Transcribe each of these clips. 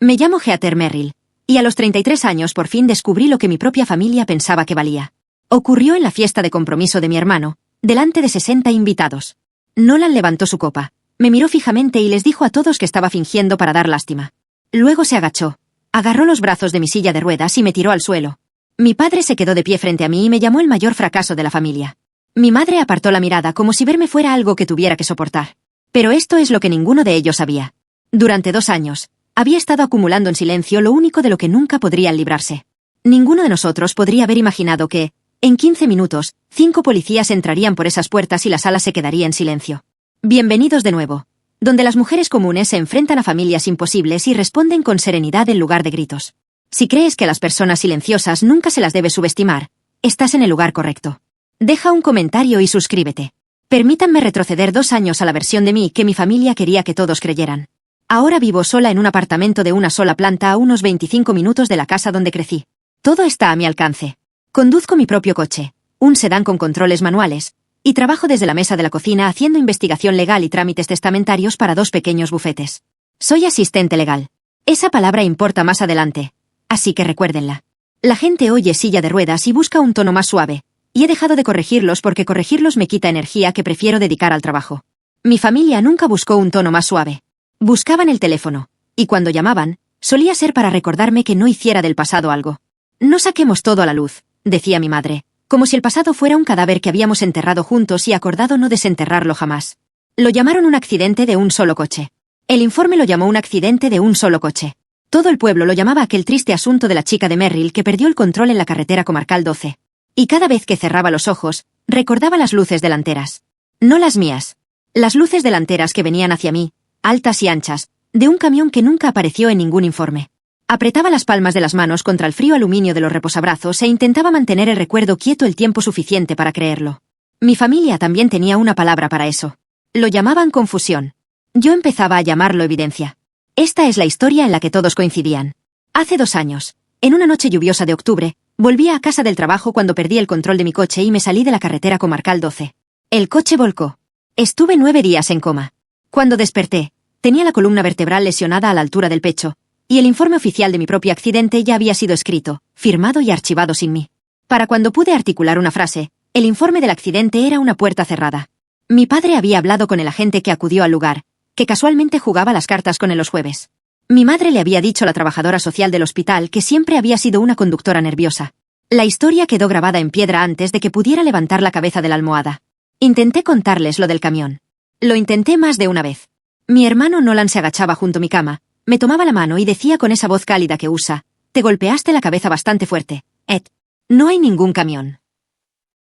Me llamo Heather Merrill, y a los 33 años por fin descubrí lo que mi propia familia pensaba que valía. Ocurrió en la fiesta de compromiso de mi hermano, delante de 60 invitados. Nolan levantó su copa, me miró fijamente y les dijo a todos que estaba fingiendo para dar lástima. Luego se agachó, agarró los brazos de mi silla de ruedas y me tiró al suelo. Mi padre se quedó de pie frente a mí y me llamó el mayor fracaso de la familia. Mi madre apartó la mirada como si verme fuera algo que tuviera que soportar. Pero esto es lo que ninguno de ellos sabía. Durante 2 años, había estado acumulando en silencio lo único de lo que nunca podrían librarse. Ninguno de nosotros podría haber imaginado que, en 15 minutos, 5 policías entrarían por esas puertas y la sala se quedaría en silencio. Bienvenidos de nuevo, donde las mujeres comunes se enfrentan a familias imposibles y responden con serenidad en lugar de gritos. Si crees que a las personas silenciosas nunca se las debe subestimar, estás en el lugar correcto. Deja un comentario y suscríbete. Permítanme retroceder 2 años a la versión de mí que mi familia quería que todos creyeran. Ahora vivo sola en un apartamento de una sola planta a unos 25 minutos de la casa donde crecí. Todo está a mi alcance. Conduzco mi propio coche, un sedán con controles manuales, y trabajo desde la mesa de la cocina haciendo investigación legal y trámites testamentarios para 2 pequeños bufetes. Soy asistente legal. Esa palabra importa más adelante, así que recuérdenla. La gente oye silla de ruedas y busca un tono más suave, y he dejado de corregirlos porque corregirlos me quita energía que prefiero dedicar al trabajo. Mi familia nunca buscó un tono más suave. Buscaban el teléfono, y cuando llamaban, solía ser para recordarme que no hiciera del pasado algo. No saquemos todo a la luz, decía mi madre, como si el pasado fuera un cadáver que habíamos enterrado juntos y acordado no desenterrarlo jamás. Lo llamaron un accidente de un solo coche. El informe lo llamó un accidente de un solo coche. Todo el pueblo lo llamaba aquel triste asunto de la chica de Merrill que perdió el control en la carretera comarcal 12. Y cada vez que cerraba los ojos, recordaba las luces delanteras. No las mías. Las luces delanteras que venían hacia mí, altas y anchas, de un camión que nunca apareció en ningún informe. Apretaba las palmas de las manos contra el frío aluminio de los reposabrazos e intentaba mantener el recuerdo quieto el tiempo suficiente para creerlo. Mi familia también tenía una palabra para eso. Lo llamaban confusión. Yo empezaba a llamarlo evidencia. Esta es la historia en la que todos coincidían. Hace 2 años, en una noche lluviosa de octubre, volví a casa del trabajo cuando perdí el control de mi coche y me salí de la carretera comarcal 12. El coche volcó. Estuve 9 días en coma. Cuando desperté, tenía la columna vertebral lesionada a la altura del pecho, y el informe oficial de mi propio accidente ya había sido escrito, firmado y archivado sin mí. Para cuando pude articular una frase, el informe del accidente era una puerta cerrada. Mi padre había hablado con el agente que acudió al lugar, que casualmente jugaba las cartas con él los jueves. Mi madre le había dicho a la trabajadora social del hospital que siempre había sido una conductora nerviosa. La historia quedó grabada en piedra antes de que pudiera levantar la cabeza de la almohada. Intenté contarles lo del camión. Lo intenté más de una vez. Mi hermano Nolan se agachaba junto a mi cama, me tomaba la mano y decía con esa voz cálida que usa: «Te golpeaste la cabeza bastante fuerte, Ed. No hay ningún camión».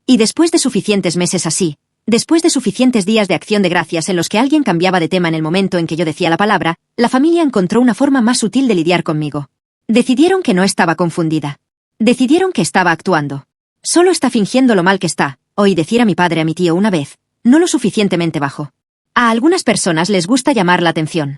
Y después de suficientes meses así, después de suficientes días de acción de gracias en los que alguien cambiaba de tema en el momento en que yo decía la palabra, la familia encontró una forma más sutil de lidiar conmigo. Decidieron que no estaba confundida. Decidieron que estaba actuando. Solo está fingiendo lo mal que está, oí decir a mi padre a mi tío una vez, no lo suficientemente bajo. A algunas personas les gusta llamar la atención.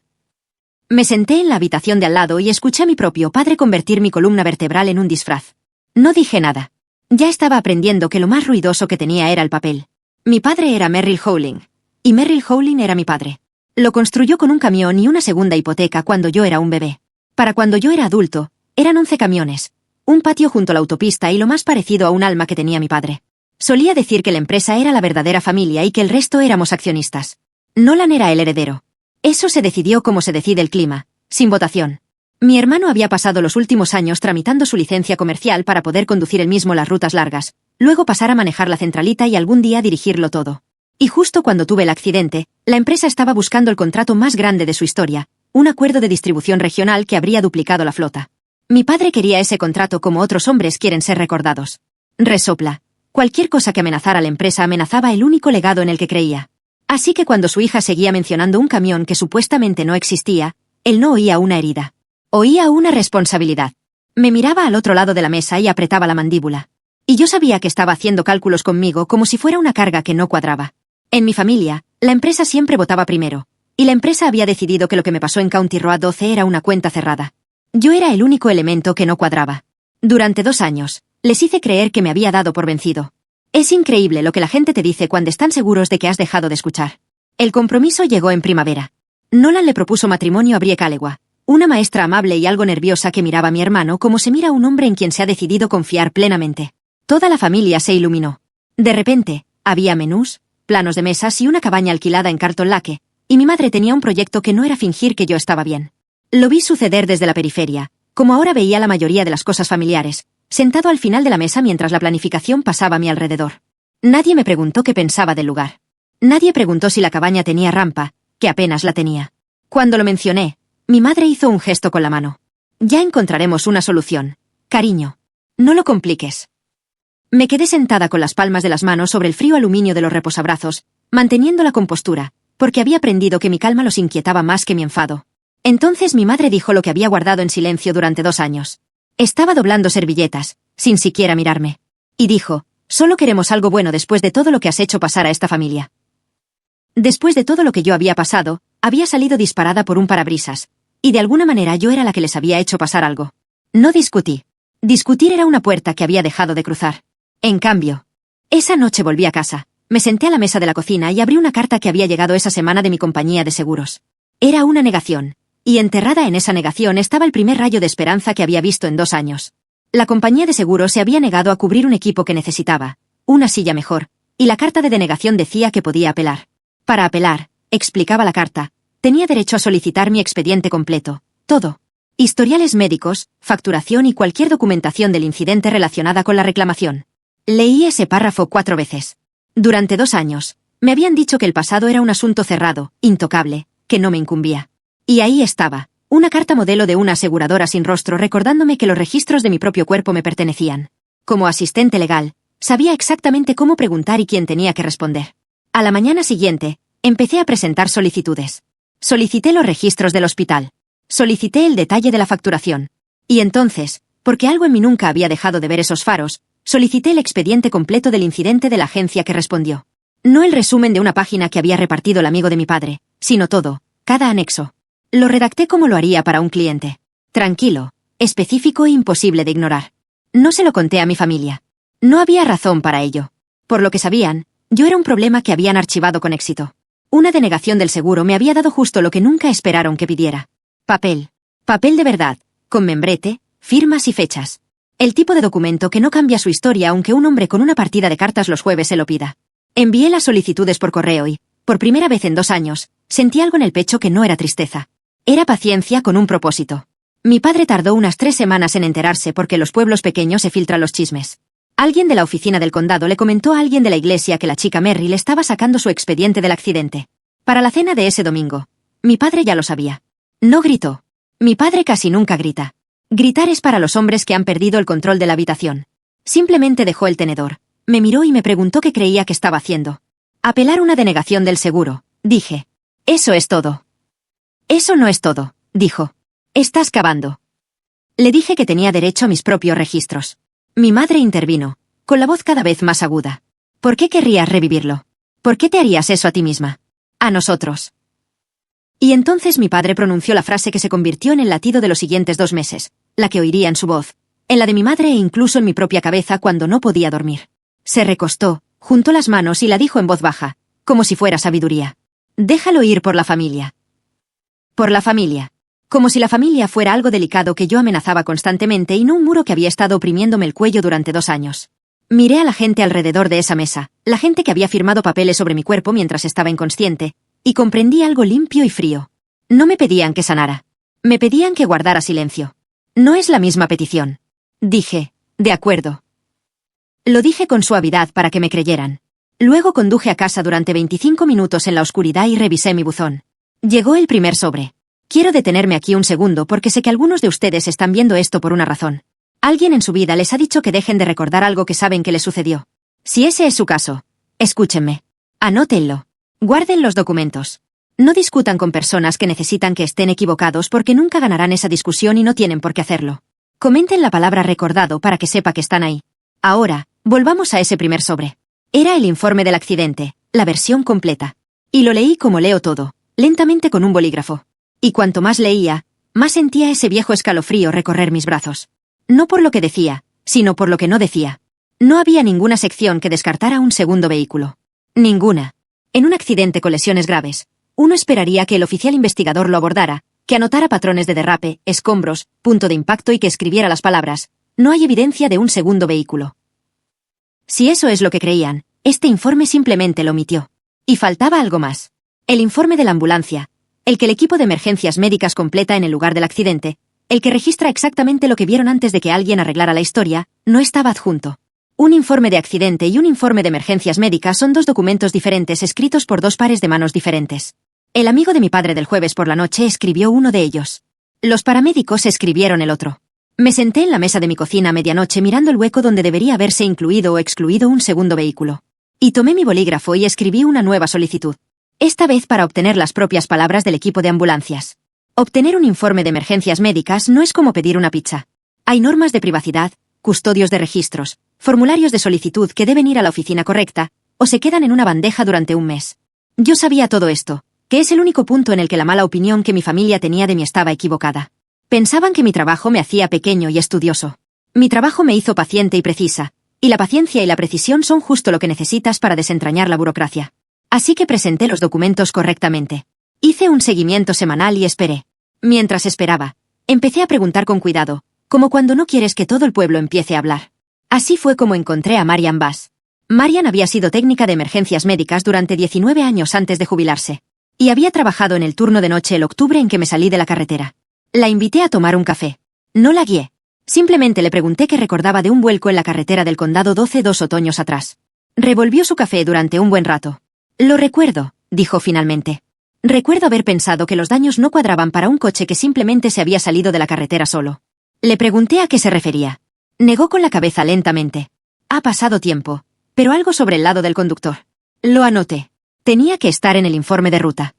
Me senté en la habitación de al lado y escuché a mi propio padre convertir mi columna vertebral en un disfraz. No dije nada. Ya estaba aprendiendo que lo más ruidoso que tenía era el papel. Mi padre era Merrill Howling, y Merrill Howling era mi padre. Lo construyó con un camión y una segunda hipoteca cuando yo era un bebé. Para cuando yo era adulto, eran 11 camiones, un patio junto a la autopista y lo más parecido a un alma que tenía mi padre. Solía decir que la empresa era la verdadera familia y que el resto éramos accionistas. Nolan era el heredero. Eso se decidió como se decide el clima, sin votación. Mi hermano había pasado los últimos años tramitando su licencia comercial para poder conducir él mismo las rutas largas, luego pasar a manejar la centralita y algún día dirigirlo todo. Y justo cuando tuve el accidente, la empresa estaba buscando el contrato más grande de su historia, un acuerdo de distribución regional que habría duplicado la flota. Mi padre quería ese contrato como otros hombres quieren ser recordados. Resopla. Cualquier cosa que amenazara a la empresa amenazaba el único legado en el que creía. Así que cuando su hija seguía mencionando un camión que supuestamente no existía, él no oía una herida. Oía una responsabilidad. Me miraba al otro lado de la mesa y apretaba la mandíbula. Y yo sabía que estaba haciendo cálculos conmigo como si fuera una carga que no cuadraba. En mi familia, la empresa siempre votaba primero, y la empresa había decidido que lo que me pasó en County Road 12 era una cuenta cerrada. Yo era el único elemento que no cuadraba. Durante 2 años, les hice creer que me había dado por vencido. Es increíble lo que la gente te dice cuando están seguros de que has dejado de escuchar. El compromiso llegó en primavera. Nolan le propuso matrimonio a Brie Calewa, Una maestra amable y algo nerviosa que miraba a mi hermano como se mira a un hombre en quien se ha decidido confiar plenamente. Toda la familia se iluminó. De repente, había menús, planos de mesas y una cabaña alquilada en Carlton Lake, y mi madre tenía un proyecto que no era fingir que yo estaba bien. Lo vi suceder desde la periferia, como ahora veía la mayoría de las cosas familiares, sentado al final de la mesa mientras la planificación pasaba a mi alrededor. Nadie me preguntó qué pensaba del lugar. Nadie preguntó si la cabaña tenía rampa, que apenas la tenía. Cuando lo mencioné, mi madre hizo un gesto con la mano. Ya encontraremos una solución. Cariño. No lo compliques. Me quedé sentada con las palmas de las manos sobre el frío aluminio de los reposabrazos, manteniendo la compostura, porque había aprendido que mi calma los inquietaba más que mi enfado. Entonces mi madre dijo lo que había guardado en silencio durante 2 años. Estaba doblando servilletas, sin siquiera mirarme. Y dijo, solo queremos algo bueno después de todo lo que has hecho pasar a esta familia. Después de todo lo que yo había pasado, había salido disparada por un parabrisas, y de alguna manera yo era la que les había hecho pasar algo. No discutí. Discutir era una puerta que había dejado de cruzar. En cambio, esa noche volví a casa, me senté a la mesa de la cocina y abrí una carta que había llegado esa semana de mi compañía de seguros. Era una negación, y enterrada en esa negación estaba el primer rayo de esperanza que había visto en 2 años. La compañía de seguros se había negado a cubrir un equipo que necesitaba, una silla mejor, y la carta de denegación decía que podía apelar. Para apelar, explicaba la carta, tenía derecho a solicitar mi expediente completo, todo. Historiales médicos, facturación y cualquier documentación del incidente relacionada con la reclamación. Leí ese párrafo 4 veces. Durante 2 años, me habían dicho que el pasado era un asunto cerrado, intocable, que no me incumbía. Y ahí estaba, una carta modelo de una aseguradora sin rostro recordándome que los registros de mi propio cuerpo me pertenecían. Como asistente legal, sabía exactamente cómo preguntar y quién tenía que responder. A la mañana siguiente, empecé a presentar solicitudes. Solicité los registros del hospital. Solicité el detalle de la facturación. Y entonces, porque algo en mí nunca había dejado de ver esos faros, solicité el expediente completo del incidente de la agencia que respondió. No el resumen de una página que había repartido el amigo de mi padre, sino todo, cada anexo. Lo redacté como lo haría para un cliente. Tranquilo, específico e imposible de ignorar. No se lo conté a mi familia. No había razón para ello. Por lo que sabían, yo era un problema que habían archivado con éxito. Una denegación del seguro me había dado justo lo que nunca esperaron que pidiera. Papel. Papel de verdad, con membrete, firmas y fechas. El tipo de documento que no cambia su historia aunque un hombre con una partida de cartas los jueves se lo pida. Envié las solicitudes por correo y, por primera vez en 2 años, sentí algo en el pecho que no era tristeza. Era paciencia con un propósito. Mi padre tardó unas 3 semanas en enterarse porque en los pueblos pequeños se filtran los chismes. Alguien de la oficina del condado le comentó a alguien de la iglesia que la chica Merry le estaba sacando su expediente del accidente. Para la cena de ese domingo. Mi padre ya lo sabía. No gritó. Mi padre casi nunca grita. Gritar es para los hombres que han perdido el control de la habitación. Simplemente dejó el tenedor, me miró y me preguntó qué creía que estaba haciendo. Apelar una denegación del seguro, dije. Eso es todo. Eso no es todo, dijo. Estás cavando. Le dije que tenía derecho a mis propios registros. Mi madre intervino, con la voz cada vez más aguda. ¿Por qué querrías revivirlo? ¿Por qué te harías eso a ti misma? A nosotros. Y entonces mi padre pronunció la frase que se convirtió en el latido de los siguientes 2 meses, la que oiría en su voz, en la de mi madre e incluso en mi propia cabeza cuando no podía dormir. Se recostó, juntó las manos y la dijo en voz baja, como si fuera sabiduría. Déjalo ir por la familia. Por la familia. Como si la familia fuera algo delicado que yo amenazaba constantemente y no un muro que había estado oprimiéndome el cuello durante 2 años. Miré a la gente alrededor de esa mesa, la gente que había firmado papeles sobre mi cuerpo mientras estaba inconsciente, y comprendí algo limpio y frío. No me pedían que sanara. Me pedían que guardara silencio. No es la misma petición. Dije, de acuerdo. Lo dije con suavidad para que me creyeran. Luego conduje a casa durante 25 minutos en la oscuridad y revisé mi buzón. Llegó el primer sobre. Quiero detenerme aquí un segundo porque sé que algunos de ustedes están viendo esto por una razón. Alguien en su vida les ha dicho que dejen de recordar algo que saben que les sucedió. Si ese es su caso, escúchenme. Anótenlo. Guarden los documentos. No discutan con personas que necesitan que estén equivocados porque nunca ganarán esa discusión y no tienen por qué hacerlo. Comenten la palabra recordado para que sepa que están ahí. Ahora, volvamos a ese primer sobre. Era el informe del accidente, la versión completa. Y lo leí como leo todo, lentamente con un bolígrafo. Y cuanto más leía, más sentía ese viejo escalofrío recorrer mis brazos. No por lo que decía, sino por lo que no decía. No había ninguna sección que descartara un segundo vehículo. Ninguna. En un accidente con lesiones graves, uno esperaría que el oficial investigador lo abordara, que anotara patrones de derrape, escombros, punto de impacto y que escribiera las palabras: no hay evidencia de un segundo vehículo. Si eso es lo que creían, este informe simplemente lo omitió. Y faltaba algo más. El informe de la ambulancia, el que el equipo de emergencias médicas completa en el lugar del accidente, el que registra exactamente lo que vieron antes de que alguien arreglara la historia, no estaba adjunto. Un informe de accidente y un informe de emergencias médicas son dos documentos diferentes escritos por dos pares de manos diferentes. El amigo de mi padre del jueves por la noche escribió uno de ellos. Los paramédicos escribieron el otro. Me senté en la mesa de mi cocina a medianoche mirando el hueco donde debería haberse incluido o excluido un segundo vehículo. Y tomé mi bolígrafo y escribí una nueva solicitud. Esta vez para obtener las propias palabras del equipo de ambulancias. Obtener un informe de emergencias médicas no es como pedir una pizza. Hay normas de privacidad, custodios de registros, formularios de solicitud que deben ir a la oficina correcta, o se quedan en una bandeja durante un mes. Yo sabía todo esto, que es el único punto en el que la mala opinión que mi familia tenía de mí estaba equivocada. Pensaban que mi trabajo me hacía pequeño y estudioso. Mi trabajo me hizo paciente y precisa, y la paciencia y la precisión son justo lo que necesitas para desentrañar la burocracia. Así que presenté los documentos correctamente. Hice un seguimiento semanal y esperé. Mientras esperaba, empecé a preguntar con cuidado, como cuando no quieres que todo el pueblo empiece a hablar. Así fue como encontré a Marian Bass. Marian había sido técnica de emergencias médicas durante 19 años antes de jubilarse. Y había trabajado en el turno de noche el octubre en que me salí de la carretera. La invité a tomar un café. No la guié. Simplemente le pregunté qué recordaba de un vuelco en la carretera del condado 12 2 otoños atrás. Revolvió su café durante un buen rato. Lo recuerdo, dijo finalmente. Recuerdo haber pensado que los daños no cuadraban para un coche que simplemente se había salido de la carretera solo. Le pregunté a qué se refería. Negó con la cabeza lentamente. Ha pasado tiempo, pero algo sobre el lado del conductor. Lo anoté. Tenía que estar en el informe de ruta.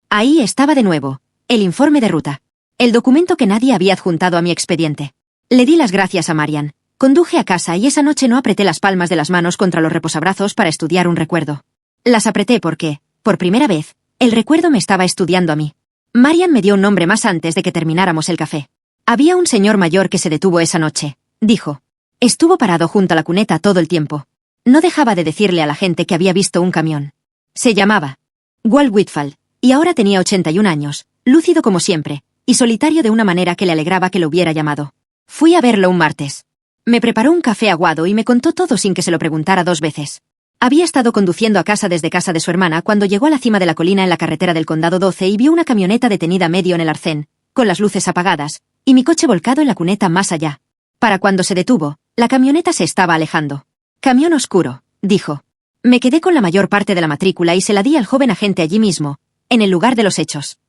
Ahí estaba de nuevo, el informe de ruta. El documento que nadie había adjuntado a mi expediente. Le di las gracias a Marian. Conduje a casa y esa noche no apreté las palmas de las manos contra los reposabrazos para estudiar un recuerdo. Las apreté porque, por primera vez, el recuerdo me estaba estudiando a mí. Marian me dio un nombre más antes de que termináramos el café. Había un señor mayor que se detuvo esa noche, dijo. Estuvo parado junto a la cuneta todo el tiempo. No dejaba de decirle a la gente que había visto un camión. Se llamaba Walt Whitfield, y ahora tenía 81 años, lúcido como siempre, y solitario de una manera que le alegraba que lo hubiera llamado. Fui a verlo un martes. Me preparó un café aguado y me contó todo sin que se lo preguntara dos veces. Había estado conduciendo a casa desde casa de su hermana cuando llegó a la cima de la colina en la carretera del condado 12 y vio una camioneta detenida medio en el arcén, con las luces apagadas, y mi coche volcado en la cuneta más allá. Para cuando se detuvo, la camioneta se estaba alejando. Camión oscuro, dijo. Me quedé con la mayor parte de la matrícula y se la di al joven agente allí mismo, en el lugar de los hechos.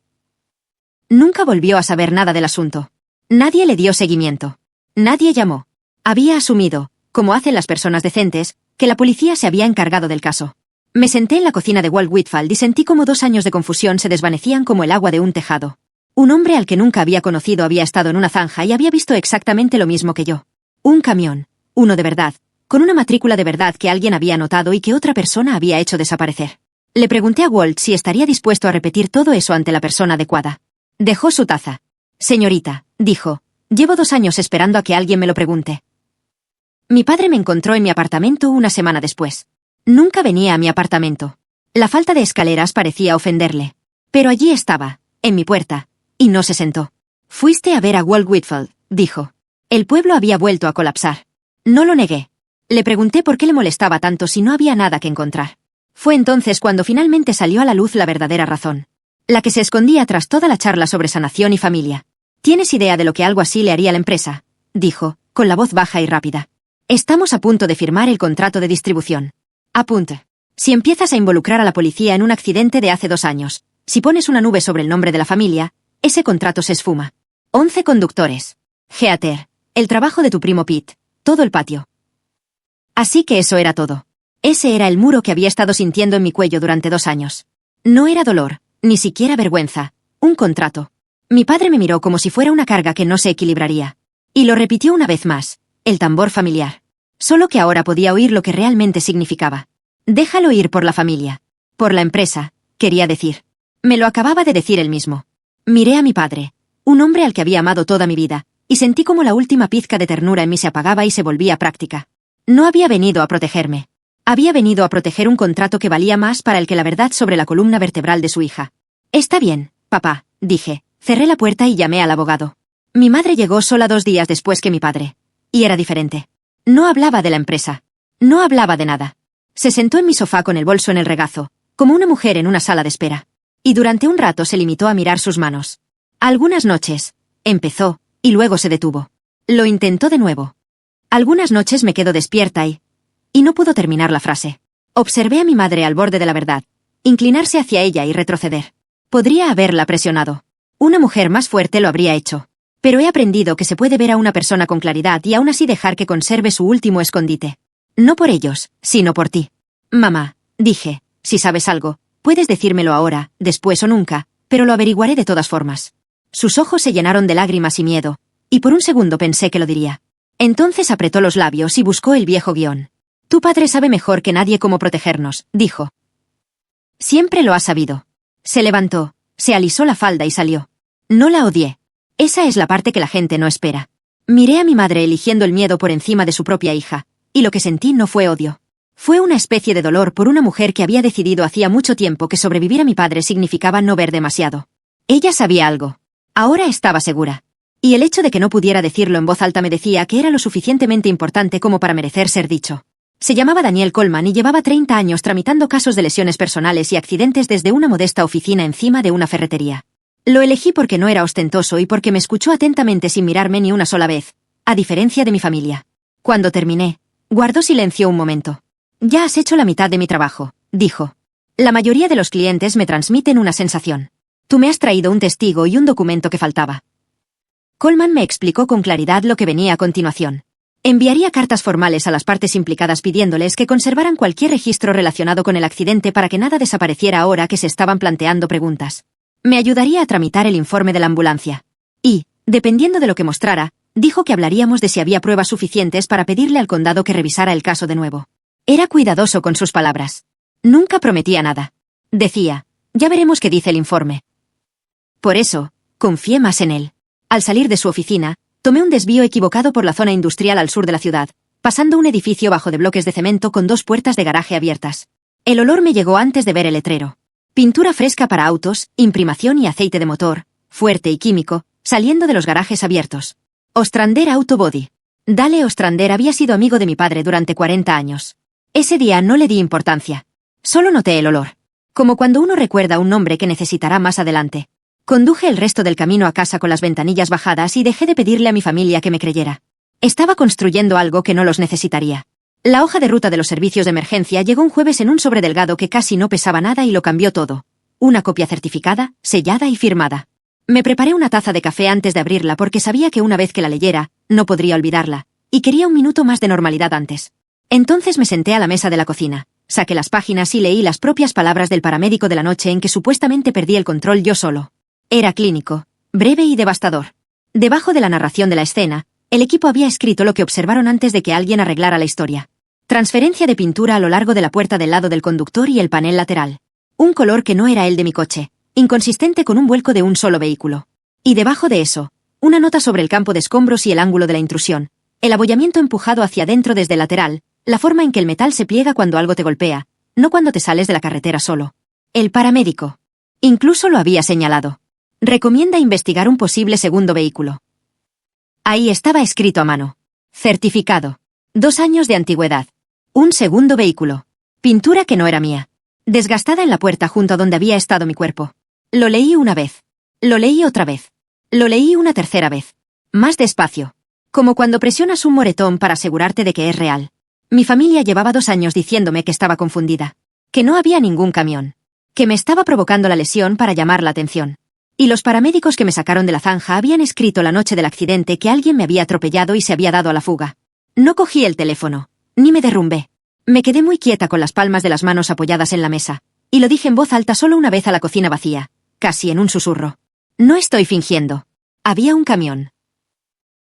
Nunca volvió a saber nada del asunto. Nadie le dio seguimiento. Nadie llamó. Había asumido, como hacen las personas decentes, que la policía se había encargado del caso. Me senté en la cocina de Walt Whitfield y sentí como 2 años de confusión se desvanecían como el agua de un tejado. Un hombre al que nunca había conocido había estado en una zanja y había visto exactamente lo mismo que yo. Un camión, uno de verdad, con una matrícula de verdad que alguien había anotado y que otra persona había hecho desaparecer. Le pregunté a Walt si estaría dispuesto a repetir todo eso ante la persona adecuada. Dejó su taza. Señorita, dijo, llevo 2 años esperando a que alguien me lo pregunte. Mi padre me encontró en mi apartamento una semana después. Nunca venía a mi apartamento. La falta de escaleras parecía ofenderle. Pero allí estaba, en mi puerta, y no se sentó. Fuiste a ver a Walt Whitfield, dijo. El pueblo había vuelto a colapsar. No lo negué. Le pregunté por qué le molestaba tanto si no había nada que encontrar. Fue entonces cuando finalmente salió a la luz la verdadera razón. La que se escondía tras toda la charla sobre sanación y familia. ¿Tienes idea de lo que algo así le haría a la empresa?, dijo, con la voz baja y rápida. Estamos a punto de firmar el contrato de distribución. Apunte. Si empiezas a involucrar a la policía en un accidente de hace 2 años, si pones una nube sobre el nombre de la familia, ese contrato se esfuma. 11 conductores. Heather, el trabajo de tu primo Pete, todo el patio. Así que eso era todo. Ese era el muro que había estado sintiendo en mi cuello durante 2 años. No era dolor, ni siquiera vergüenza, un contrato. Mi padre me miró como si fuera una carga que no se equilibraría. Y lo repitió una vez más, el tambor familiar. Solo que ahora podía oír lo que realmente significaba. Déjalo ir por la familia. Por la empresa, quería decir. Me lo acababa de decir él mismo. Miré a mi padre, un hombre al que había amado toda mi vida, y sentí como la última pizca de ternura en mí se apagaba y se volvía práctica. No había venido a protegerme. Había venido a proteger un contrato que valía más para él que la verdad sobre la columna vertebral de su hija. Está bien, papá, dije, Cerré la puerta y llamé al abogado. Mi madre llegó sola 2 días después que mi padre. Y era diferente. No hablaba de la empresa. No hablaba de nada. Se sentó en mi sofá con el bolso en el regazo, como una mujer en una sala de espera. Y durante un rato se limitó a mirar sus manos. Algunas noches, empezó, y luego se detuvo. Lo intentó de nuevo. Algunas noches me quedo despierta y no pudo terminar la frase. Observé a mi madre al borde de la verdad, inclinarse hacia ella y retroceder. Podría haberla presionado. Una mujer más fuerte lo habría hecho. Pero he aprendido que se puede ver a una persona con claridad y aún así dejar que conserve su último escondite. No por ellos, sino por ti. Mamá, dije, si sabes algo, puedes decírmelo ahora, después o nunca, pero lo averiguaré de todas formas. Sus ojos se llenaron de lágrimas y miedo, y por un segundo pensé que lo diría. Entonces apretó los labios y buscó el viejo guión. Tu padre sabe mejor que nadie cómo protegernos, dijo. Siempre lo ha sabido. Se levantó, se alisó la falda y salió. No la odié. Esa es la parte que la gente no espera. Miré a mi madre eligiendo el miedo por encima de su propia hija, y lo que sentí no fue odio. Fue una especie de dolor por una mujer que había decidido hacía mucho tiempo que sobrevivir a mi padre significaba no ver demasiado. Ella sabía algo. Ahora estaba segura. Y el hecho de que no pudiera decirlo en voz alta me decía que era lo suficientemente importante como para merecer ser dicho. Se llamaba Daniel Coleman y llevaba 30 años tramitando casos de lesiones personales y accidentes desde una modesta oficina encima de una ferretería. Lo elegí porque no era ostentoso y porque me escuchó atentamente sin mirarme ni una sola vez, a diferencia de mi familia. Cuando terminé, guardó silencio un momento. Ya has hecho la mitad de mi trabajo, dijo. La mayoría de los clientes me transmiten una sensación. Tú me has traído un testigo y un documento que faltaba. Coleman me explicó con claridad lo que venía a continuación. Enviaría cartas formales a las partes implicadas pidiéndoles que conservaran cualquier registro relacionado con el accidente para que nada desapareciera ahora que se estaban planteando preguntas. Me ayudaría a tramitar el informe de la ambulancia. Y, dependiendo de lo que mostrara, dijo que hablaríamos de si había pruebas suficientes para pedirle al condado que revisara el caso de nuevo. Era cuidadoso con sus palabras. Nunca prometía nada. Decía, ya veremos qué dice el informe. Por eso, confié más en él. Al salir de su oficina, tomé un desvío equivocado por la zona industrial al sur de la ciudad, pasando un edificio bajo de bloques de cemento con 2 puertas de garaje abiertas. El olor me llegó antes de ver el letrero. Pintura fresca para autos, imprimación y aceite de motor, fuerte y químico, saliendo de los garajes abiertos. Ostrander Auto Body. Dale Ostrander había sido amigo de mi padre durante 40 años. Ese día no le di importancia. Solo noté el olor. Como cuando uno recuerda un nombre que necesitará más adelante. Conduje el resto del camino a casa con las ventanillas bajadas y dejé de pedirle a mi familia que me creyera. Estaba construyendo algo que no los necesitaría. La hoja de ruta de los servicios de emergencia llegó un jueves en un sobre delgado que casi no pesaba nada y lo cambió todo. Una copia certificada, sellada y firmada. Me preparé una taza de café antes de abrirla porque sabía que una vez que la leyera, no podría olvidarla, y quería un minuto más de normalidad antes. Entonces me senté a la mesa de la cocina, saqué las páginas y leí las propias palabras del paramédico de la noche en que supuestamente perdí el control yo solo. Era clínico, breve y devastador. Debajo de la narración de la escena, el equipo había escrito lo que observaron antes de que alguien arreglara la historia. Transferencia de pintura a lo largo de la puerta del lado del conductor y el panel lateral. Un color que no era el de mi coche, inconsistente con un vuelco de un solo vehículo. Y debajo de eso, una nota sobre el campo de escombros y el ángulo de la intrusión, el abollamiento empujado hacia adentro desde el lateral, la forma en que el metal se pliega cuando algo te golpea, no cuando te sales de la carretera solo. El paramédico. Incluso lo había señalado. Recomienda investigar un posible segundo vehículo. Ahí estaba escrito a mano. Certificado. 2 años de antigüedad. Un segundo vehículo. Pintura que no era mía. Desgastada en la puerta junto a donde había estado mi cuerpo. Lo leí una vez. Lo leí otra vez. Lo leí una tercera vez. Más despacio. Como cuando presionas un moretón para asegurarte de que es real. Mi familia llevaba 2 años diciéndome que estaba confundida. Que no había ningún camión. Que me estaba provocando la lesión para llamar la atención. Y los paramédicos que me sacaron de la zanja habían escrito la noche del accidente que alguien me había atropellado y se había dado a la fuga. No cogí el teléfono, ni me derrumbé. Me quedé muy quieta con las palmas de las manos apoyadas en la mesa, y lo dije en voz alta solo una vez a la cocina vacía, casi en un susurro. No estoy fingiendo. Había un camión.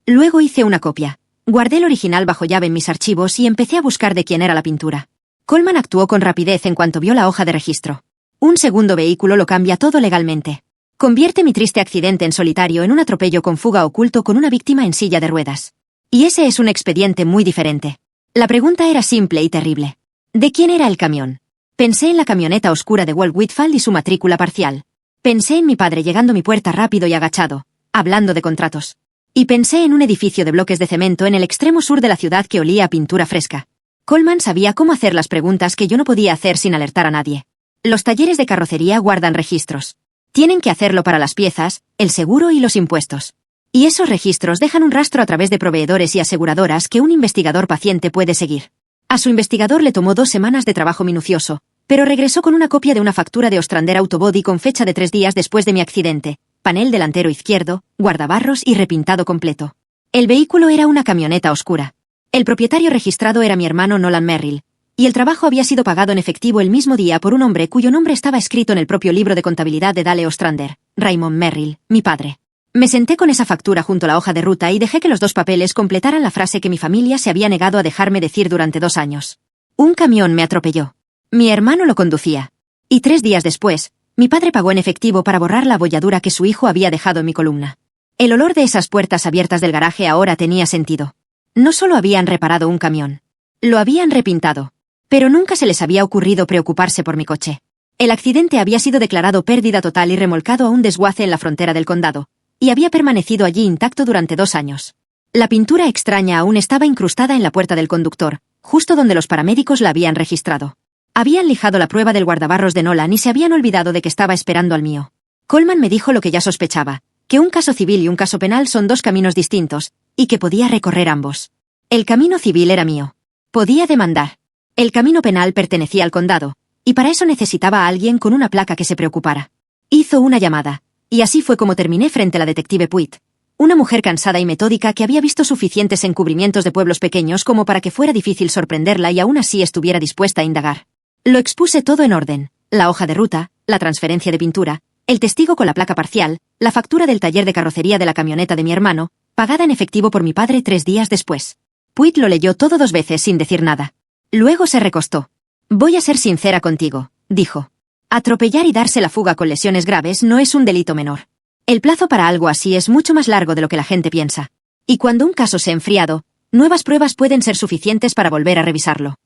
Luego hice una copia. Guardé el original bajo llave en mis archivos y empecé a buscar de quién era la pintura. Coleman actuó con rapidez en cuanto vio la hoja de registro. Un segundo vehículo lo cambia todo legalmente. Convierte mi triste accidente en solitario en un atropello con fuga oculto con una víctima en silla de ruedas. Y ese es un expediente muy diferente. La pregunta era simple y terrible. ¿De quién era el camión? Pensé en la camioneta oscura de Walt Whitfield y su matrícula parcial. Pensé en mi padre llegando a mi puerta rápido y agachado, hablando de contratos. Y pensé en un edificio de bloques de cemento en el extremo sur de la ciudad que olía a pintura fresca. Coleman sabía cómo hacer las preguntas que yo no podía hacer sin alertar a nadie. Los talleres de carrocería guardan registros. Tienen que hacerlo para las piezas, el seguro y los impuestos. Y esos registros dejan un rastro a través de proveedores y aseguradoras que un investigador paciente puede seguir. A su investigador le tomó 2 semanas de trabajo minucioso, pero regresó con una copia de una factura de Ostrander Autobody con fecha de 3 días después de mi accidente, panel delantero izquierdo, guardabarros y repintado completo. El vehículo era una camioneta oscura. El propietario registrado era mi hermano Nolan Merrill, y el trabajo había sido pagado en efectivo el mismo día por un hombre cuyo nombre estaba escrito en el propio libro de contabilidad de Dale Ostrander, Raymond Merrill, mi padre. Me senté con esa factura junto a la hoja de ruta y dejé que los 2 papeles completaran la frase que mi familia se había negado a dejarme decir durante 2 años. Un camión me atropelló. Mi hermano lo conducía. Y 3 días después, mi padre pagó en efectivo para borrar la abolladura que su hijo había dejado en mi columna. El olor de esas puertas abiertas del garaje ahora tenía sentido. No solo habían reparado un camión. Lo habían repintado. Pero nunca se les había ocurrido preocuparse por mi coche. El accidente había sido declarado pérdida total y remolcado a un desguace en la frontera del condado, y había permanecido allí intacto durante 2 años. La pintura extraña aún estaba incrustada en la puerta del conductor, justo donde los paramédicos la habían registrado. Habían lijado la prueba del guardabarros de Nolan y se habían olvidado de que estaba esperando al mío. Coleman me dijo lo que ya sospechaba, que un caso civil y un caso penal son 2 caminos distintos, y que podía recorrer ambos. El camino civil era mío. Podía demandar. El camino penal pertenecía al condado, y para eso necesitaba a alguien con una placa que se preocupara. Hizo una llamada, y así fue como terminé frente a la detective Puitt, una mujer cansada y metódica que había visto suficientes encubrimientos de pueblos pequeños como para que fuera difícil sorprenderla y aún así estuviera dispuesta a indagar. Lo expuse todo en orden, la hoja de ruta, la transferencia de pintura, el testigo con la placa parcial, la factura del taller de carrocería de la camioneta de mi hermano, pagada en efectivo por mi padre 3 días después. Puitt lo leyó todo 2 veces sin decir nada. Luego se recostó. Voy a ser sincera contigo, dijo. Atropellar y darse la fuga con lesiones graves no es un delito menor. El plazo para algo así es mucho más largo de lo que la gente piensa. Y cuando un caso se ha enfriado, nuevas pruebas pueden ser suficientes para volver a revisarlo.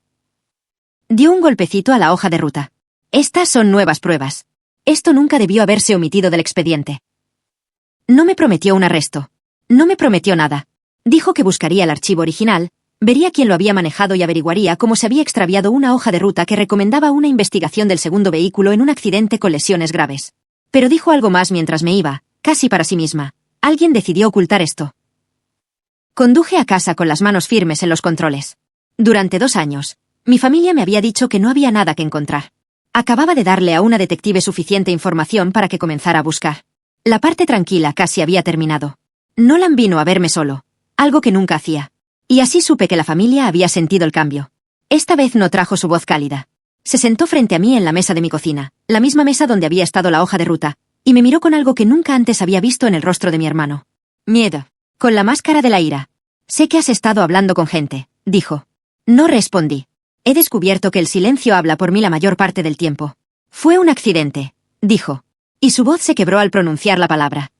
Dio un golpecito a la hoja de ruta. Estas son nuevas pruebas. Esto nunca debió haberse omitido del expediente. No me prometió un arresto. No me prometió nada. Dijo que buscaría el archivo original, vería quién lo había manejado y averiguaría cómo se había extraviado una hoja de ruta que recomendaba una investigación del segundo vehículo en un accidente con lesiones graves. Pero dijo algo más mientras me iba, casi para sí misma. Alguien decidió ocultar esto. Conduje a casa con las manos firmes en los controles. Durante 2 años, mi familia me había dicho que no había nada que encontrar. Acababa de darle a una detective suficiente información para que comenzara a buscar. La parte tranquila casi había terminado. Nolan vino a verme solo, algo que nunca hacía. Y así supe que la familia había sentido el cambio. Esta vez no trajo su voz cálida. Se sentó frente a mí en la mesa de mi cocina, la misma mesa donde había estado la hoja de ruta, y me miró con algo que nunca antes había visto en el rostro de mi hermano. Miedo. Con la máscara de la ira. Sé que has estado hablando con gente, dijo. No respondí. He descubierto que el silencio habla por mí la mayor parte del tiempo. Fue un accidente, dijo. Y su voz se quebró al pronunciar la palabra.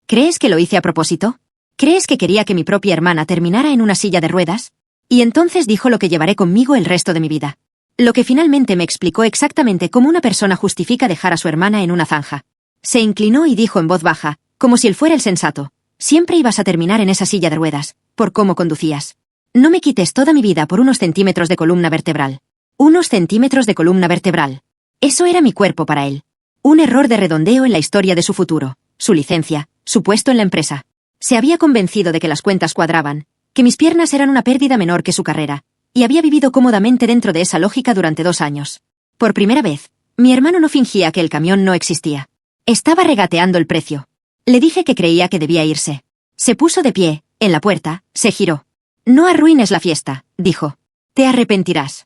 ¿Crees que lo hice a propósito? ¿Crees que quería que mi propia hermana terminara en una silla de ruedas? Y entonces dijo lo que llevaré conmigo el resto de mi vida. Lo que finalmente me explicó exactamente cómo una persona justifica dejar a su hermana en una zanja. Se inclinó y dijo en voz baja, como si él fuera el sensato. Siempre ibas a terminar en esa silla de ruedas, por cómo conducías. No me quites toda mi vida por unos centímetros de columna vertebral. Unos centímetros de columna vertebral. Eso era mi cuerpo para él. Un error de redondeo en la historia de su futuro, su licencia, su puesto en la empresa. Se había convencido de que las cuentas cuadraban, que mis piernas eran una pérdida menor que su carrera, y había vivido cómodamente dentro de esa lógica durante 2 años. Por primera vez, mi hermano no fingía que el camión no existía. Estaba regateando el precio. Le dije que creía que debía irse. Se puso de pie, en la puerta, se giró. No arruines la fiesta, dijo. Te arrepentirás.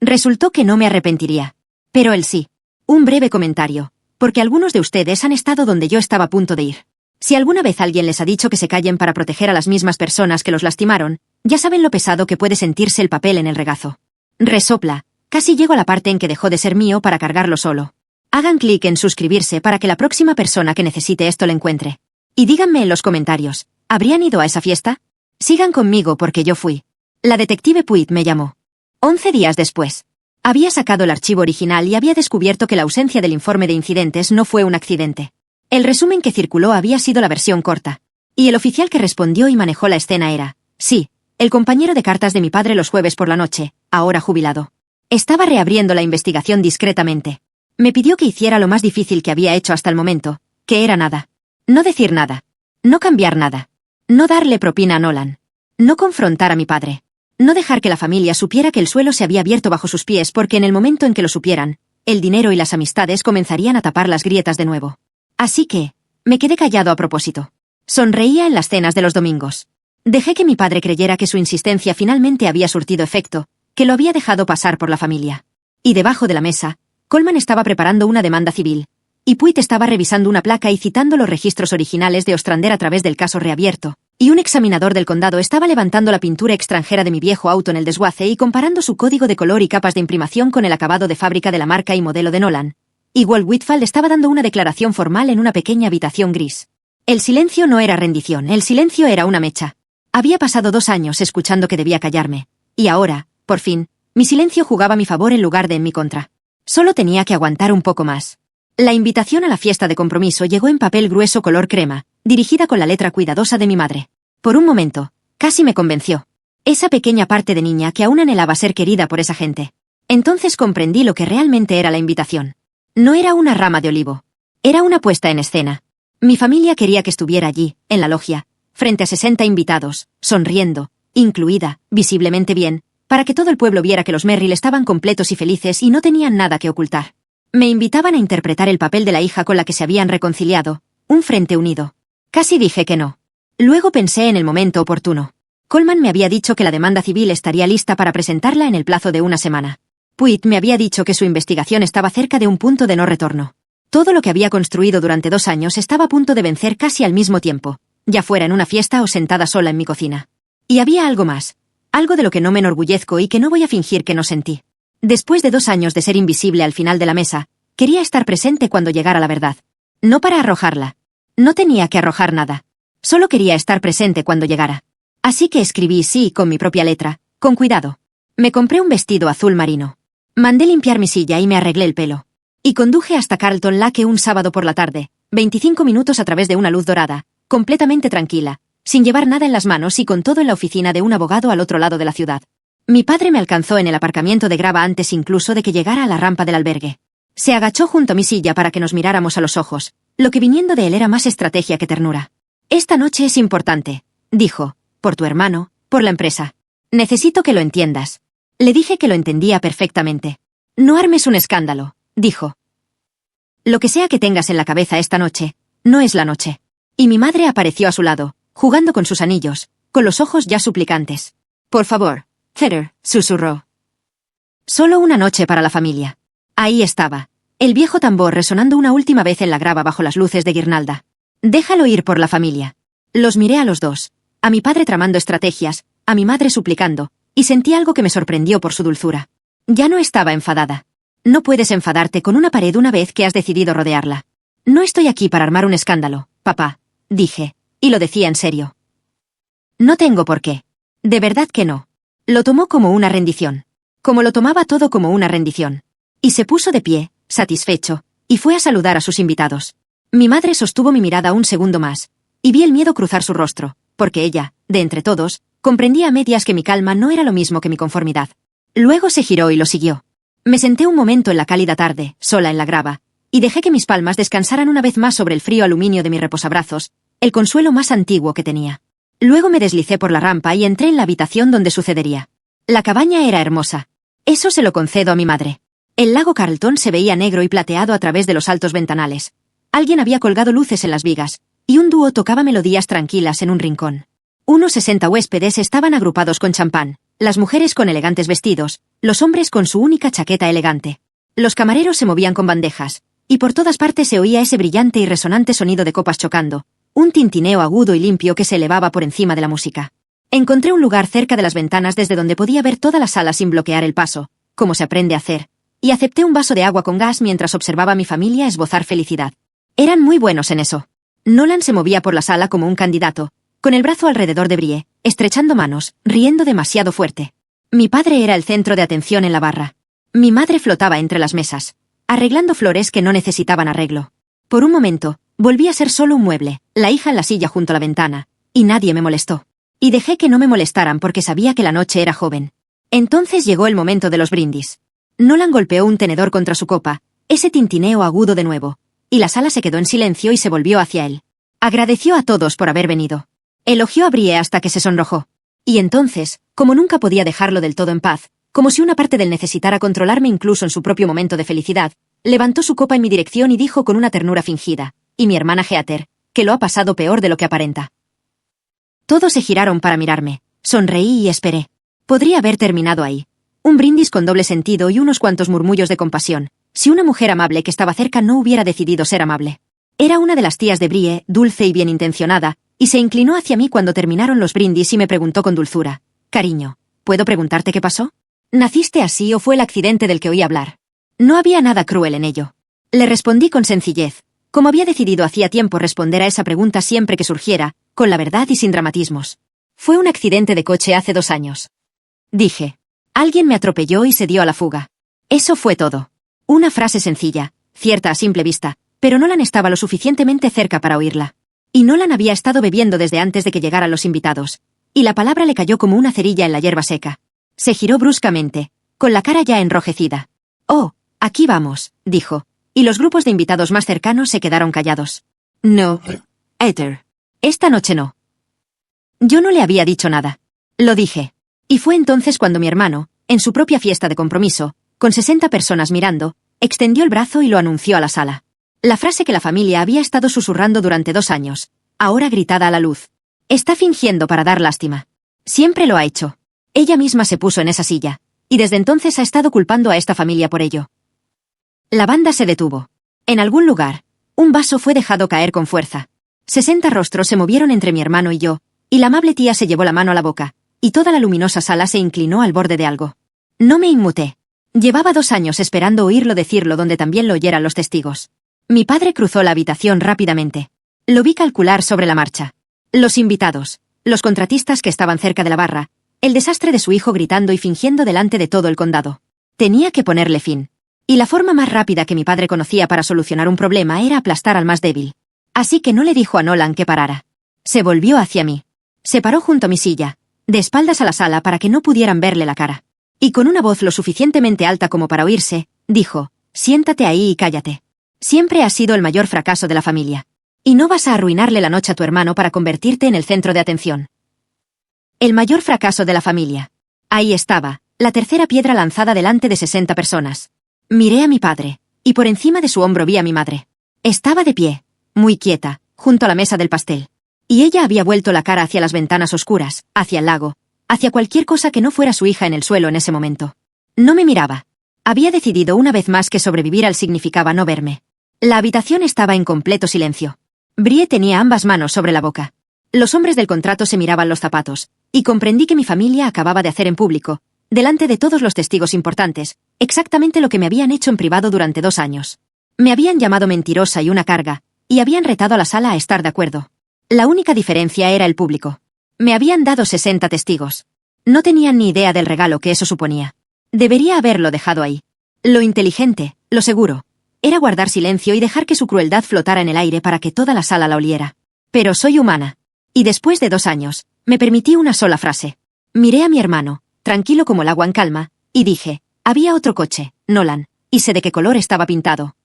Resultó que no me arrepentiría. Pero él sí. Un breve comentario, porque algunos de ustedes han estado donde yo estaba a punto de ir. Si alguna vez alguien les ha dicho que se callen para proteger a las mismas personas que los lastimaron, ya saben lo pesado que puede sentirse el papel en el regazo. Resopla. Casi llego a la parte en que dejó de ser mío para cargarlo solo. Hagan clic en suscribirse para que la próxima persona que necesite esto lo encuentre. Y díganme en los comentarios, ¿habrían ido a esa fiesta? Sigan conmigo porque yo fui. La detective Puitt me llamó. 11 días después. Había sacado el archivo original y había descubierto que la ausencia del informe de incidentes no fue un accidente. El resumen que circuló había sido la versión corta. Y el oficial que respondió y manejó la escena era, sí, el compañero de cartas de mi padre los jueves por la noche, ahora jubilado. Estaba reabriendo la investigación discretamente. Me pidió que hiciera lo más difícil que había hecho hasta el momento, que era nada. No decir nada. No cambiar nada. No darle propina a Nolan. No confrontar a mi padre. No dejar que la familia supiera que el suelo se había abierto bajo sus pies porque en el momento en que lo supieran, el dinero y las amistades comenzarían a tapar las grietas de nuevo. Así que, me quedé callado a propósito. Sonreía en las cenas de los domingos. Dejé que mi padre creyera que su insistencia finalmente había surtido efecto, que lo había dejado pasar por la familia. Y debajo de la mesa, Coleman estaba preparando una demanda civil, y Puig estaba revisando una placa y citando los registros originales de Ostrander a través del caso reabierto, y un examinador del condado estaba levantando la pintura extranjera de mi viejo auto en el desguace y comparando su código de color y capas de imprimación con el acabado de fábrica de la marca y modelo de Nolan. Y Walt Whitfield estaba dando una declaración formal en una pequeña habitación gris. El silencio no era rendición, el silencio era una mecha. Había pasado 2 años escuchando que debía callarme, y ahora, por fin, mi silencio jugaba a mi favor en lugar de en mi contra. Solo tenía que aguantar un poco más. La invitación a la fiesta de compromiso llegó en papel grueso color crema, dirigida con la letra cuidadosa de mi madre. Por un momento, casi me convenció. Esa pequeña parte de niña que aún anhelaba ser querida por esa gente. Entonces comprendí lo que realmente era la invitación. No era una rama de olivo. Era una puesta en escena. Mi familia quería que estuviera allí, en la logia, frente a 60 invitados, sonriendo, incluida, visiblemente bien, para que todo el pueblo viera que los Merrill estaban completos y felices y no tenían nada que ocultar. Me invitaban a interpretar el papel de la hija con la que se habían reconciliado, un frente unido. Casi dije que no. Luego pensé en el momento oportuno. Coleman me había dicho que la demanda civil estaría lista para presentarla en el plazo de una semana. Puig me había dicho que su investigación estaba cerca de un punto de no retorno. Todo lo que había construido durante 2 años estaba a punto de vencer casi al mismo tiempo, ya fuera en una fiesta o sentada sola en mi cocina. Y había algo más, algo de lo que no me enorgullezco y que no voy a fingir que no sentí. Después de 2 años de ser invisible al final de la mesa, quería estar presente cuando llegara la verdad. No para arrojarla. No tenía que arrojar nada. Solo quería estar presente cuando llegara. Así que escribí sí con mi propia letra, con cuidado. Me compré un vestido azul marino. Mandé limpiar mi silla y me arreglé el pelo. Y conduje hasta Carlton Lake un sábado por la tarde, 25 minutos a través de una luz dorada, completamente tranquila, sin llevar nada en las manos y con todo en la oficina de un abogado al otro lado de la ciudad. Mi padre me alcanzó en el aparcamiento de grava antes incluso de que llegara a la rampa del albergue. Se agachó junto a mi silla para que nos miráramos a los ojos, lo que viniendo de él era más estrategia que ternura. Esta noche es importante, dijo, por tu hermano, por la empresa. Necesito que lo entiendas. Le dije que lo entendía perfectamente. No armes un escándalo, dijo. Lo que sea que tengas en la cabeza esta noche, no es la noche. Y mi madre apareció a su lado, jugando con sus anillos, con los ojos ya suplicantes. Por favor, Heather, susurró. Solo una noche para la familia. Ahí estaba, el viejo tambor resonando una última vez en la grava bajo las luces de guirnalda. Déjalo ir por la familia. Los miré a los dos, a mi padre tramando estrategias, a mi madre suplicando, y sentí algo que me sorprendió por su dulzura. Ya no estaba enfadada. No puedes enfadarte con una pared una vez que has decidido rodearla. No estoy aquí para armar un escándalo, papá, dije, y lo decía en serio. No tengo por qué. De verdad que no. Lo tomó como una rendición. Como lo tomaba todo como una rendición. Y se puso de pie, satisfecho, y fue a saludar a sus invitados. Mi madre sostuvo mi mirada un segundo más, y vi el miedo cruzar su rostro, porque ella, de entre todos, comprendía a medias que mi calma no era lo mismo que mi conformidad. Luego se giró y lo siguió. Me senté un momento en la cálida tarde, sola en la grava, y dejé que mis palmas descansaran una vez más sobre el frío aluminio de mi reposabrazos, el consuelo más antiguo que tenía. Luego me deslicé por la rampa y entré en la habitación donde sucedería. La cabaña era hermosa. Eso se lo concedo a mi madre. El lago Carlton se veía negro y plateado a través de los altos ventanales. Alguien había colgado luces en las vigas, y un dúo tocaba melodías tranquilas en un rincón. Unos 60 huéspedes estaban agrupados con champán, las mujeres con elegantes vestidos, los hombres con su única chaqueta elegante. Los camareros se movían con bandejas, y por todas partes se oía ese brillante y resonante sonido de copas chocando, un tintineo agudo y limpio que se elevaba por encima de la música. Encontré un lugar cerca de las ventanas desde donde podía ver toda la sala sin bloquear el paso, como se aprende a hacer, y acepté un vaso de agua con gas mientras observaba a mi familia esbozar felicidad. Eran muy buenos en eso. Nolan se movía por la sala como un candidato, con el brazo alrededor de Brie, estrechando manos, riendo demasiado fuerte. Mi padre era el centro de atención en la barra. Mi madre flotaba entre las mesas, arreglando flores que no necesitaban arreglo. Por un momento, volví a ser solo un mueble, la hija en la silla junto a la ventana, y nadie me molestó. Y dejé que no me molestaran porque sabía que la noche era joven. Entonces llegó el momento de los brindis. Nolan golpeó un tenedor contra su copa, ese tintineo agudo de nuevo, y la sala se quedó en silencio y se volvió hacia él. Agradeció a todos por haber venido. Elogió a Brie hasta que se sonrojó. Y entonces, como nunca podía dejarlo del todo en paz, como si una parte de él necesitara controlarme incluso en su propio momento de felicidad, levantó su copa en mi dirección y dijo con una ternura fingida, y mi hermana Heather, que lo ha pasado peor de lo que aparenta. Todos se giraron para mirarme. Sonreí y esperé. Podría haber terminado ahí. Un brindis con doble sentido y unos cuantos murmullos de compasión, si una mujer amable que estaba cerca no hubiera decidido ser amable. Era una de las tías de Brie, dulce y bien intencionada, y se inclinó hacia mí cuando terminaron los brindis y me preguntó con dulzura: «Cariño, ¿puedo preguntarte qué pasó? ¿Naciste así o fue el accidente del que oí hablar?» No había nada cruel en ello. Le respondí con sencillez, como había decidido hacía tiempo responder a esa pregunta siempre que surgiera, con la verdad y sin dramatismos. «Fue un accidente de coche hace 2 años». Dije. «Alguien me atropelló y se dio a la fuga». Eso fue todo. Una frase sencilla, cierta a simple vista, pero Nolan estaba lo suficientemente cerca para oírla. Y Nolan había estado bebiendo desde antes de que llegaran los invitados, y la palabra le cayó como una cerilla en la hierba seca. Se giró bruscamente, con la cara ya enrojecida. «Oh, aquí vamos», dijo, y los grupos de invitados más cercanos se quedaron callados. «No, Heather. Esta noche no». Yo no le había dicho nada. Lo dije. Y fue entonces cuando mi hermano, en su propia fiesta de compromiso, con 60 personas mirando, extendió el brazo y lo anunció a la sala. La frase que la familia había estado susurrando durante 2 años, ahora gritada a la luz. «Está fingiendo para dar lástima». Siempre lo ha hecho. Ella misma se puso en esa silla, y desde entonces ha estado culpando a esta familia por ello. La banda se detuvo. En algún lugar, un vaso fue dejado caer con fuerza. 60 rostros se movieron entre mi hermano y yo, y la amable tía se llevó la mano a la boca, y toda la luminosa sala se inclinó al borde de algo. No me inmuté. Llevaba 2 años esperando oírlo decirlo donde también lo oyeran los testigos. Mi padre cruzó la habitación rápidamente. Lo vi calcular sobre la marcha. Los invitados, los contratistas que estaban cerca de la barra, el desastre de su hijo gritando y fingiendo delante de todo el condado. Tenía que ponerle fin. Y la forma más rápida que mi padre conocía para solucionar un problema era aplastar al más débil. Así que no le dijo a Nolan que parara. Se volvió hacia mí. Se paró junto a mi silla, de espaldas a la sala para que no pudieran verle la cara. Y con una voz lo suficientemente alta como para oírse, dijo: «Siéntate ahí y cállate. Siempre has sido el mayor fracaso de la familia. Y no vas a arruinarle la noche a tu hermano para convertirte en el centro de atención». El mayor fracaso de la familia. Ahí estaba, la tercera piedra lanzada delante de 60 personas. Miré a mi padre, y por encima de su hombro vi a mi madre. Estaba de pie, muy quieta, junto a la mesa del pastel. Y ella había vuelto la cara hacia las ventanas oscuras, hacia el lago, hacia cualquier cosa que no fuera su hija en el suelo en ese momento. No me miraba. Había decidido una vez más que sobrevivir al significaba no verme. La habitación estaba en completo silencio. Brie tenía ambas manos sobre la boca. Los hombres del contrato se miraban los zapatos, y comprendí que mi familia acababa de hacer en público, delante de todos los testigos importantes, exactamente lo que me habían hecho en privado durante 2 años. Me habían llamado mentirosa y una carga, y habían retado a la sala a estar de acuerdo. La única diferencia era el público. Me habían dado 60 testigos. No tenían ni idea del regalo que eso suponía. Debería haberlo dejado ahí. Lo inteligente, lo seguro, era guardar silencio y dejar que su crueldad flotara en el aire para que toda la sala la oliera. Pero soy humana. Y después de 2 años, me permití una sola frase. Miré a mi hermano, tranquilo como el agua en calma, y dije: «Había otro coche, Nolan, y sé de qué color estaba pintado».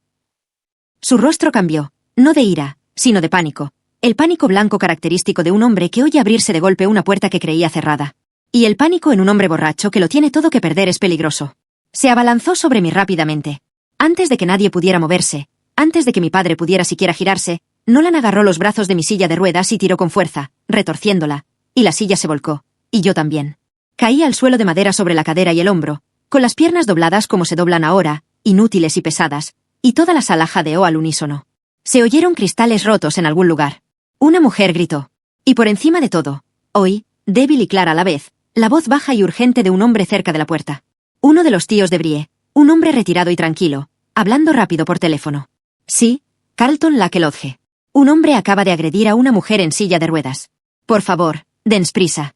Su rostro cambió, no de ira, sino de pánico. El pánico blanco característico de un hombre que oye abrirse de golpe una puerta que creía cerrada. Y el pánico en un hombre borracho que lo tiene todo que perder es peligroso. Se abalanzó sobre mí rápidamente. Antes de que nadie pudiera moverse, antes de que mi padre pudiera siquiera girarse, Nolan agarró los brazos de mi silla de ruedas y tiró con fuerza, retorciéndola, y la silla se volcó, y yo también. Caí al suelo de madera sobre la cadera y el hombro, con las piernas dobladas como se doblan ahora, inútiles y pesadas, y toda la sala jadeó al unísono. Se oyeron cristales rotos en algún lugar. Una mujer gritó. Y por encima de todo, oí, débil y clara a la vez, la voz baja y urgente de un hombre cerca de la puerta. Uno de los tíos de Brie, un hombre retirado y tranquilo, hablando rápido por teléfono. Sí, Carlton Lakelodge. Un hombre acaba de agredir a una mujer en silla de ruedas. Por favor, den prisa.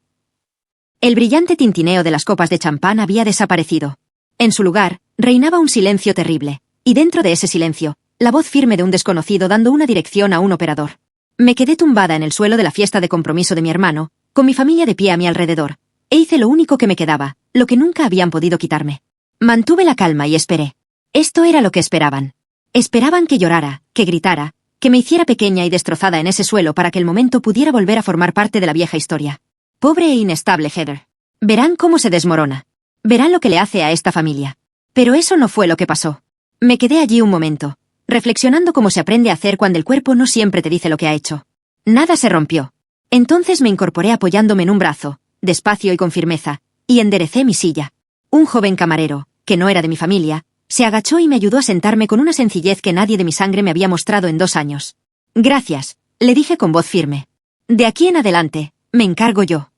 El brillante tintineo de las copas de champán había desaparecido. En su lugar, reinaba un silencio terrible, y dentro de ese silencio, la voz firme de un desconocido dando una dirección a un operador. Me quedé tumbada en el suelo de la fiesta de compromiso de mi hermano, con mi familia de pie a mi alrededor, e hice lo único que me quedaba, lo que nunca habían podido quitarme. Mantuve la calma y esperé. Esto era lo que esperaban. Esperaban que llorara, que gritara, que me hiciera pequeña y destrozada en ese suelo para que el momento pudiera volver a formar parte de la vieja historia. Pobre e inestable Heather. Verán cómo se desmorona. Verán lo que le hace a esta familia. Pero eso no fue lo que pasó. Me quedé allí un momento, reflexionando cómo se aprende a hacer cuando el cuerpo no siempre te dice lo que ha hecho. Nada se rompió. Entonces me incorporé apoyándome en un brazo, despacio y con firmeza, y enderecé mi silla. Un joven camarero, que no era de mi familia, se agachó y me ayudó a sentarme con una sencillez que nadie de mi sangre me había mostrado en 2 años. Gracias, le dije con voz firme. De aquí en adelante, me encargo yo.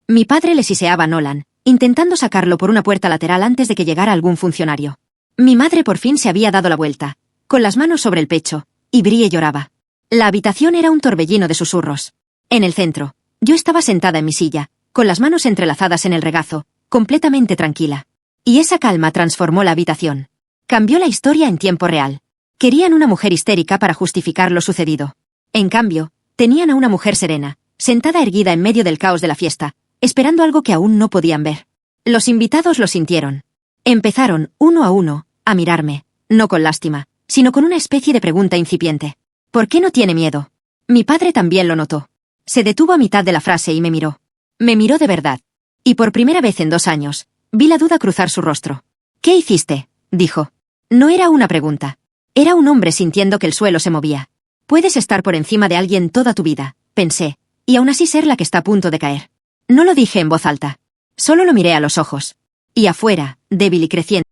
Mi padre le siseaba a Nolan, intentando sacarlo por una puerta lateral antes de que llegara algún funcionario. Mi madre por fin se había dado la vuelta, con las manos sobre el pecho, y Brie lloraba. La habitación era un torbellino de susurros. En el centro, yo estaba sentada en mi silla, con las manos entrelazadas en el regazo, completamente tranquila. Y esa calma transformó la habitación. Cambió la historia en tiempo real. Querían una mujer histérica para justificar lo sucedido. En cambio, tenían a una mujer serena, sentada erguida en medio del caos de la fiesta, esperando algo que aún no podían ver. Los invitados lo sintieron. Empezaron, uno a uno, a mirarme, no con lástima, sino con una especie de pregunta incipiente. ¿Por qué no tiene miedo? Mi padre también lo notó. Se detuvo a mitad de la frase y me miró. Me miró de verdad. Y por primera vez en 2 años, vi la duda cruzar su rostro. ¿Qué hiciste?, dijo. No era una pregunta. Era un hombre sintiendo que el suelo se movía. Puedes estar por encima de alguien toda tu vida, pensé, y aún así ser la que está a punto de caer. No lo dije en voz alta. Solo lo miré a los ojos. Y afuera, débil y creciente,